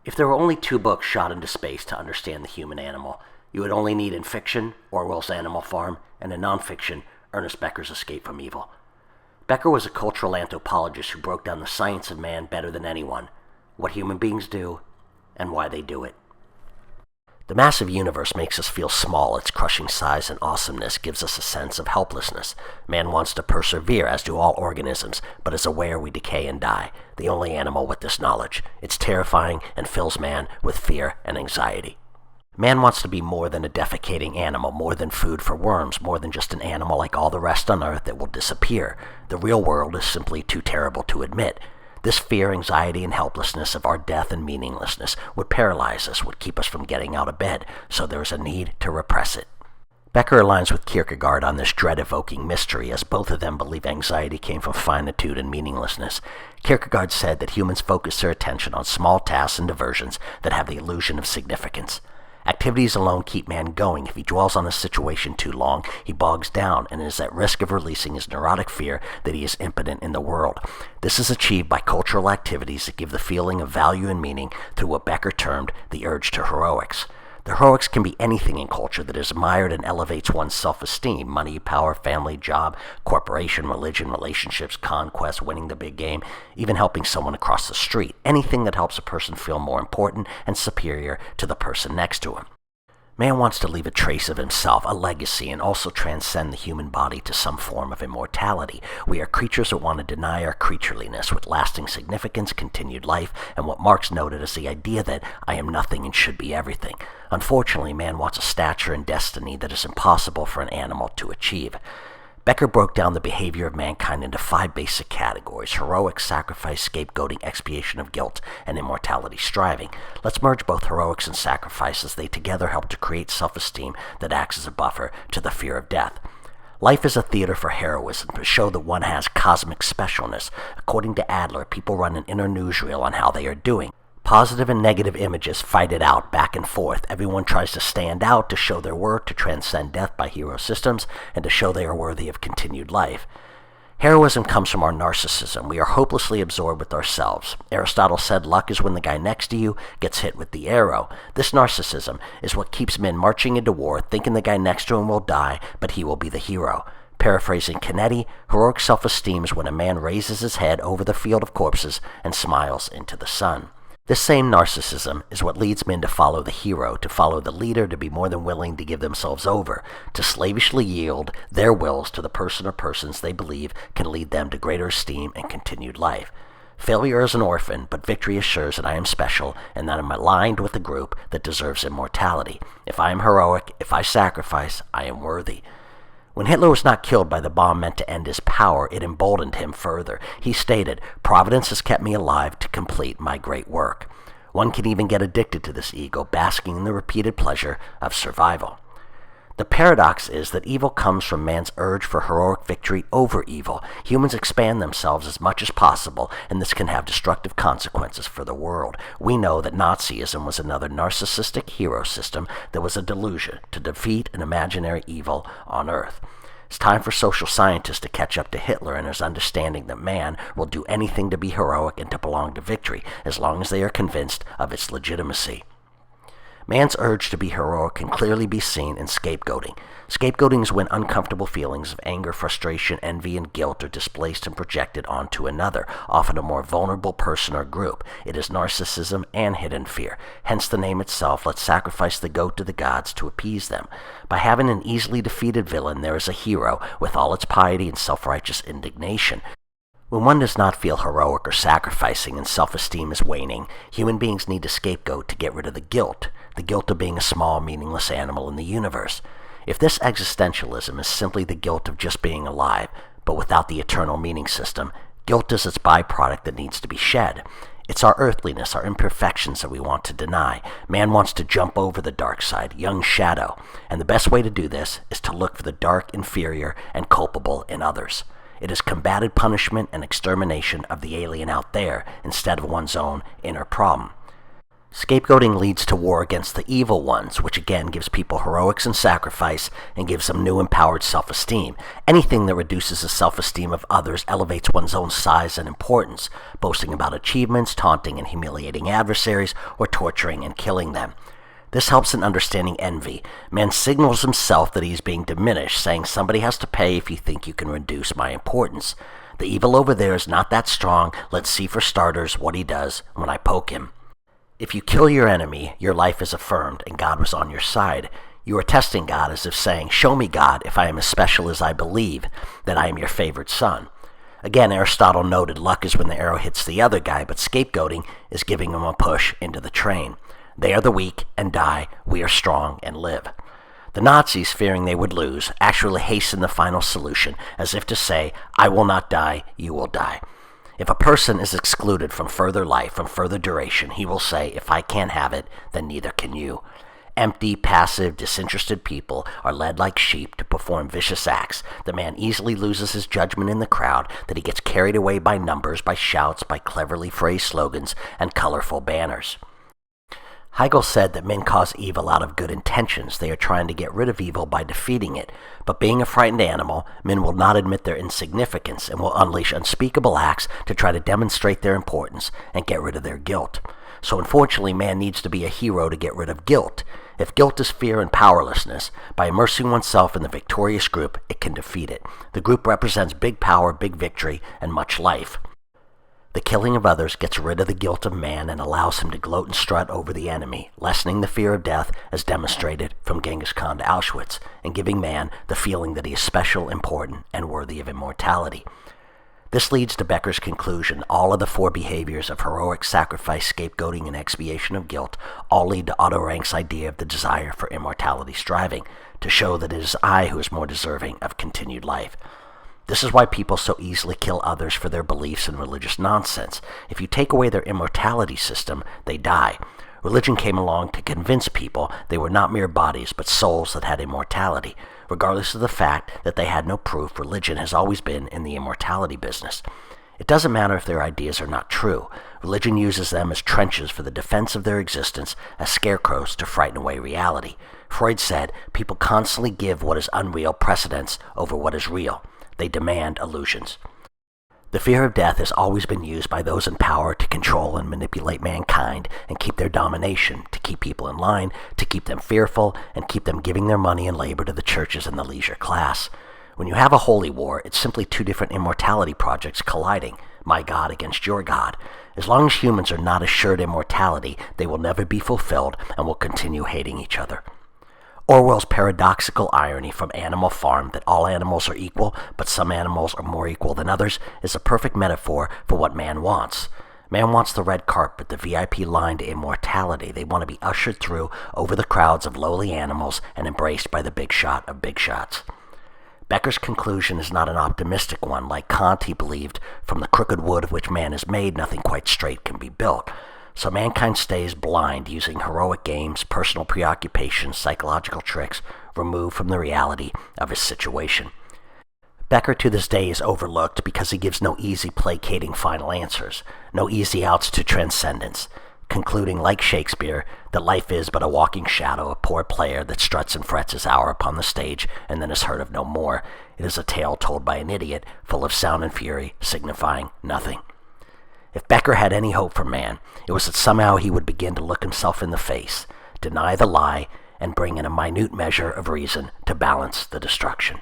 If there were only two books shot into space to understand the human animal, you would only need in fiction Orwell's Animal Farm and in nonfiction Ernest Becker's Escape from Evil. Becker was a cultural anthropologist who broke down the science of man better than anyone, what human beings do, and why they do it. The massive universe makes us feel small. Its crushing size and awesomeness gives us a sense of helplessness. Man wants to persevere, as do all organisms, but is aware we decay and die, the only animal with this knowledge. It's terrifying and fills man with fear and anxiety. Man wants to be more than a defecating animal, more than food for worms, more than just an animal like all the rest on Earth that will disappear. The real world is simply too terrible to admit. This fear, anxiety, and helplessness of our death and meaninglessness would paralyze us, would keep us from getting out of bed, so there is a need to repress it. Becker aligns with Kierkegaard on this dread-evoking mystery, as both of them believe anxiety came from finitude and meaninglessness. Kierkegaard said that humans focus their attention on small tasks and diversions that have the illusion of significance. Activities alone keep man going. If he dwells on a situation too long, he bogs down and is at risk of releasing his neurotic fear that he is impotent in the world. This is achieved by cultural activities that give the feeling of value and meaning through what Becker termed the urge to heroics. The heroics can be anything in culture that is admired and elevates one's self-esteem: money, power, family, job, corporation, religion, relationships, conquest, winning the big game, even helping someone across the street. Anything that helps a person feel more important and superior to the person next to him. Man wants to leave a trace of himself, a legacy, and also transcend the human body to some form of immortality. We are creatures that want to deny our creatureliness with lasting significance, continued life, and what Marx noted as the idea that I am nothing and should be everything. Unfortunately, man wants a stature and destiny that is impossible for an animal to achieve. Becker broke down the behavior of mankind into 5 basic categories: heroic, sacrifice, scapegoating, expiation of guilt, and immortality striving. Let's merge both heroics and sacrifice, as they together help to create self-esteem that acts as a buffer to the fear of death. Life is a theater for heroism, to show that one has cosmic specialness. According to Adler, people run an inner newsreel on how they are doing. Positive and negative images fight it out, back and forth. Everyone tries to stand out, to show their worth, to transcend death by hero systems, and to show they are worthy of continued life. Heroism comes from our narcissism. We are hopelessly absorbed with ourselves. Aristotle said luck is when the guy next to you gets hit with the arrow. This narcissism is what keeps men marching into war, thinking the guy next to him will die, but he will be the hero. Paraphrasing Kennedy, heroic self-esteem is when a man raises his head over the field of corpses and smiles into the sun. This same narcissism is what leads men to follow the hero, to follow the leader, to be more than willing to give themselves over, to slavishly yield their wills to the person or persons they believe can lead them to greater esteem and continued life. Failure is an orphan, but victory assures that I am special and that I am aligned with the group that deserves immortality. If I am heroic, if I sacrifice, I am worthy. When Hitler was not killed by the bomb meant to end his power, it emboldened him further. He stated, "Providence has kept me alive to complete my great work." One can even get addicted to this ego, basking in the repeated pleasure of survival. The paradox is that evil comes from man's urge for heroic victory over evil. Humans expand themselves as much as possible, and this can have destructive consequences for the world. We know that Nazism was another narcissistic hero system that was a delusion to defeat an imaginary evil on Earth. It's time for social scientists to catch up to Hitler and his understanding that man will do anything to be heroic and to belong to victory, as long as they are convinced of its legitimacy. Man's urge to be heroic can clearly be seen in scapegoating. Scapegoating is when uncomfortable feelings of anger, frustration, envy, and guilt are displaced and projected onto another, often a more vulnerable person or group. It is narcissism and hidden fear. Hence the name itself, let's sacrifice the goat to the gods to appease them. By having an easily defeated villain, there is a hero with all its piety and self-righteous indignation. When one does not feel heroic or sacrificing and self-esteem is waning, human beings need a scapegoat to get rid of the guilt of being a small, meaningless animal in the universe. If this existentialism is simply the guilt of just being alive, but without the eternal meaning system, guilt is its byproduct that needs to be shed. It's our earthliness, our imperfections that we want to deny. Man wants to jump over the dark side, young shadow, and the best way to do this is to look for the dark, inferior, and culpable in others. It is combated punishment and extermination of the alien out there instead of one's own inner problem. Scapegoating leads to war against the evil ones, which again gives people heroics and sacrifice and gives them new empowered self-esteem. Anything that reduces the self-esteem of others elevates one's own size and importance, boasting about achievements, taunting and humiliating adversaries, or torturing and killing them. This helps in understanding envy. Man signals himself that he is being diminished, saying somebody has to pay if you think you can reduce my importance. The evil over there is not that strong. Let's see for starters what he does when I poke him. If you kill your enemy, your life is affirmed, and God was on your side. You are testing God as if saying, show me, God, if I am as special as I believe, that I am your favored son. Again, Aristotle noted luck is when the arrow hits the other guy, but scapegoating is giving him a push into the train. They are the weak and die. We are strong and live. The Nazis, fearing they would lose, actually hastened the final solution, as if to say, I will not die, you will die. If a person is excluded from further life, from further duration, he will say, if I can't have it, then neither can you. Empty, passive, disinterested people are led like sheep to perform vicious acts. The man easily loses his judgment in the crowd, that he gets carried away by numbers, by shouts, by cleverly phrased slogans, and colorful banners. Hegel said that men cause evil out of good intentions. They are trying to get rid of evil by defeating it. But being a frightened animal, men will not admit their insignificance and will unleash unspeakable acts to try to demonstrate their importance and get rid of their guilt. So unfortunately, man needs to be a hero to get rid of guilt. If guilt is fear and powerlessness, by immersing oneself in the victorious group, it can defeat it. The group represents big power, big victory, and much life. The killing of others gets rid of the guilt of man and allows him to gloat and strut over the enemy, lessening the fear of death as demonstrated from Genghis Khan to Auschwitz, and giving man the feeling that he is special, important, and worthy of immortality. This leads to Becker's conclusion. All of the four behaviors of heroic sacrifice, scapegoating, and expiation of guilt all lead to Otto Rank's idea of the desire for immortality striving, to show that it is I who is more deserving of continued life. This is why people so easily kill others for their beliefs in religious nonsense. If you take away their immortality system, they die. Religion came along to convince people they were not mere bodies, but souls that had immortality. Regardless of the fact that they had no proof, religion has always been in the immortality business. It doesn't matter if their ideas are not true. Religion uses them as trenches for the defense of their existence, as scarecrows to frighten away reality. Freud said, people constantly give what is unreal precedence over what is real. They demand illusions. The fear of death has always been used by those in power to control and manipulate mankind and keep their domination, to keep people in line, to keep them fearful, and keep them giving their money and labor to the churches and the leisure class. When you have a holy war, it's simply two different immortality projects colliding, my God against your God. As long as humans are not assured immortality, they will never be fulfilled and will continue hating each other. Orwell's paradoxical irony from Animal Farm, that all animals are equal, but some animals are more equal than others, is a perfect metaphor for what man wants. Man wants the red carpet, the VIP line to immortality. They want to be ushered through over the crowds of lowly animals and embraced by the big shot of big shots. Becker's conclusion is not an optimistic one. Like Kant, he believed, from the crooked wood of which man is made, nothing quite straight can be built. So mankind stays blind, using heroic games, personal preoccupations, psychological tricks, removed from the reality of his situation. Becker to this day is overlooked because he gives no easy, placating final answers, no easy outs to transcendence, concluding, like Shakespeare, that life is but a walking shadow, a poor player that struts and frets his hour upon the stage and then is heard of no more. It is a tale told by an idiot, full of sound and fury, signifying nothing. If Becker had any hope for man, it was that somehow he would begin to look himself in the face, deny the lie, and bring in a minute measure of reason to balance the destruction.